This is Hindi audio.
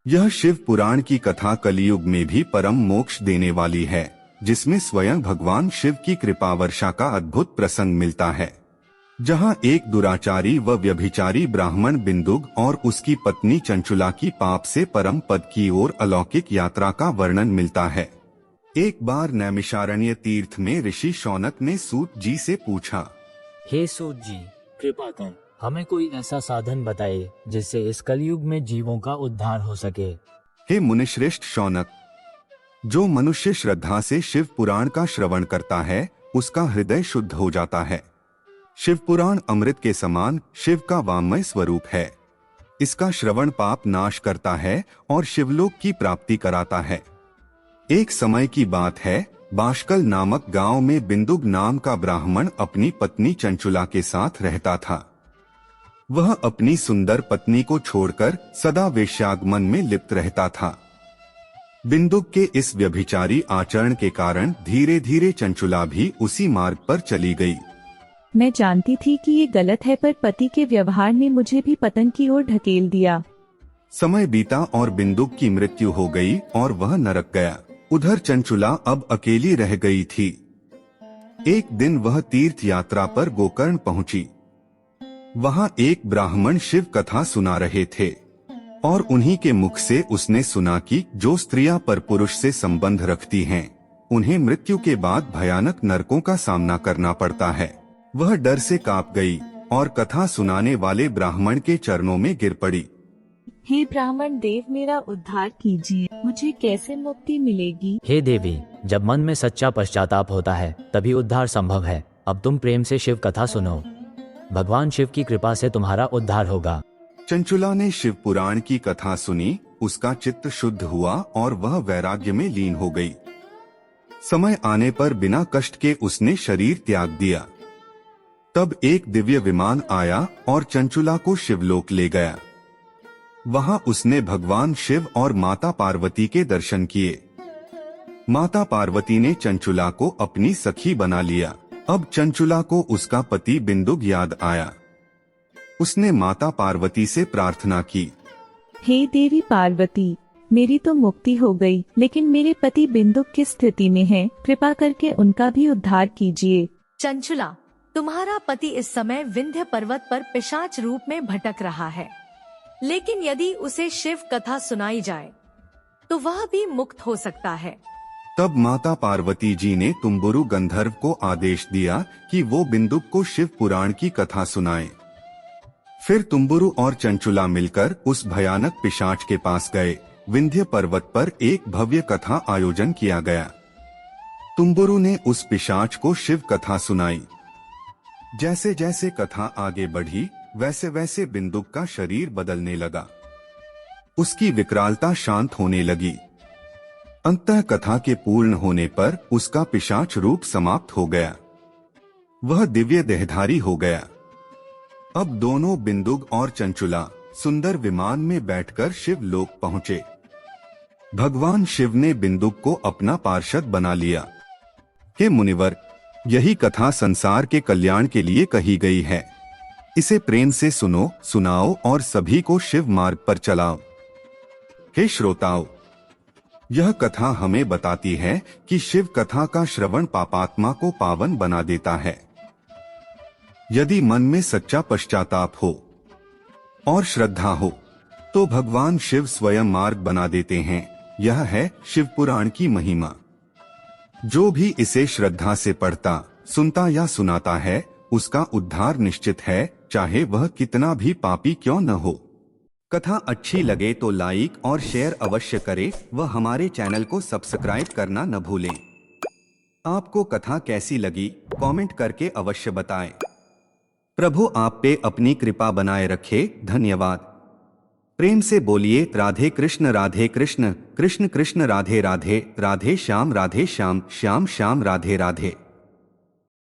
यह शिव पुराण की कथा कलियुग में भी परम मोक्ष देने वाली है, जिसमें स्वयं भगवान शिव की कृपा वर्षा का अद्भुत प्रसंग मिलता है, जहां एक दुराचारी व व्यभिचारी ब्राह्मण बिंदुक और उसकी पत्नी चंचुला की पाप से परम पद की ओर अलौकिक यात्रा का वर्णन मिलता है। एक बार नैमिषारण्य तीर्थ में ऋषि शौनक ने सूत जी से पूछा, हे सूत जी, कृपा कर हमें कोई ऐसा साधन बताइए जिससे इस कलयुग में जीवों का उद्धार हो सके। हे मुनिश्रेष्ठ शौनक, जो मनुष्य श्रद्धा से शिव पुराण का श्रवण करता है उसका हृदय शुद्ध हो जाता है। शिव पुराण अमृत के समान शिव का वाङ्मय स्वरूप है। इसका श्रवण पाप नाश करता है और शिवलोक की प्राप्ति कराता है। एक समय की बात है, बाष्कल नामक गांव में बिंदुक नाम का ब्राह्मण अपनी पत्नी चंचुला के साथ रहता था। वह अपनी सुंदर पत्नी को छोड़कर सदा वेश्यागमन में लिप्त रहता था। बिंदुक के इस व्यभिचारी आचरण के कारण धीरे धीरे चंचुला भी उसी मार्ग पर चली गई। मैं जानती थी कि ये गलत है, पर पति के व्यवहार ने मुझे भी पतन की ओर ढकेल दिया। समय बीता और बिंदुक की मृत्यु हो गई और वह नरक गया। उधर चंचुला अब अकेली रह गई थी। एक दिन वह तीर्थ यात्रा पर गोकर्ण पहुंची। वहां एक ब्राह्मण शिव कथा सुना रहे थे और उन्हीं के मुख से उसने सुना कि जो स्त्रियां पर पुरुष से संबंध रखती हैं, उन्हें मृत्यु के बाद भयानक नरकों का सामना करना पड़ता है। वह डर से कांप गई और कथा सुनाने वाले ब्राह्मण के चरणों में गिर पड़ी। हे ब्राह्मण देव, मेरा उद्धार कीजिए, मुझे कैसे मुक्ति मिलेगी? हे देवी, जब मन में सच्चा पश्चाताप होता है तभी उद्धार संभव है। अब तुम प्रेम से शिव कथा सुनो, भगवान शिव की कृपा से तुम्हारा उद्धार होगा। चंचुला ने शिव पुराण की कथा सुनी, उसका चित्त शुद्ध हुआ और वह वैराग्य में लीन हो गई। समय आने पर बिना कष्ट के उसने शरीर त्याग दिया। तब एक दिव्य विमान आया और चंचुला को शिवलोक ले गया। वहां उसने भगवान शिव और माता पार्वती के दर्शन किए। माता पार्वती ने चंचुला को अपनी सखी बना लिया। अब चंचुला को उसका पति बिंदुक याद आया। उसने माता पार्वती से प्रार्थना की, हे देवी पार्वती, मेरी तो मुक्ति हो गई, लेकिन मेरे पति बिंदुक किस स्थिति में हैं? कृपा करके उनका भी उद्धार कीजिए। चंचुला, तुम्हारा पति इस समय विंध्य पर्वत पर पिशाच रूप में भटक रहा है, लेकिन यदि उसे शिव कथा सुनाई जाए तो वह भी मुक्त हो सकता है। तब माता पार्वती जी ने तुम्बुरु गंधर्व को आदेश दिया कि वो बिंदुक को शिव पुराण की कथा सुनाए। फिर तुम्बुरु और चंचुला मिलकर उस भयानक पिशाच के पास गए। विंध्य पर्वत पर एक भव्य कथा आयोजन किया गया। तुम्बुरु ने उस पिशाच को शिव कथा सुनाई। जैसे जैसे कथा आगे बढ़ी, वैसे वैसे बिंदुक का शरीर बदलने लगा। उसकी विकरालता शांत होने लगी। अंततः कथा के पूर्ण होने पर उसका पिशाच रूप समाप्त हो गया। वह दिव्य देहधारी हो गया। अब दोनों बिंदुक और चंचुला सुंदर विमान में बैठकर शिव लोक पहुंचे। भगवान शिव ने बिंदुक को अपना पार्षद बना लिया। हे मुनिवर, यही कथा संसार के कल्याण के लिए कही गई है। इसे प्रेम से सुनो, सुनाओ और सभी को शिव मार्ग पर चलाओ। हे श्रोताओ, यह कथा हमें बताती है कि शिव कथा का श्रवण पापात्मा को पावन बना देता है। यदि मन में सच्चा पश्चाताप हो और श्रद्धा हो तो भगवान शिव स्वयं मार्ग बना देते हैं। यह है शिव पुराण की महिमा। जो भी इसे श्रद्धा से पढ़ता, सुनता या सुनाता है, उसका उद्धार निश्चित है, चाहे वह कितना भी पापी क्यों न हो। कथा अच्छी लगे तो लाइक और शेयर अवश्य करें व हमारे चैनल को सब्सक्राइब करना न भूलें। आपको कथा कैसी लगी कमेंट करके अवश्य बताएं। प्रभु आप पे अपनी कृपा बनाए रखे। धन्यवाद। प्रेम से बोलिए राधे कृष्ण कृष्ण कृष्ण राधे राधे, राधे श्याम श्याम राधे राधे।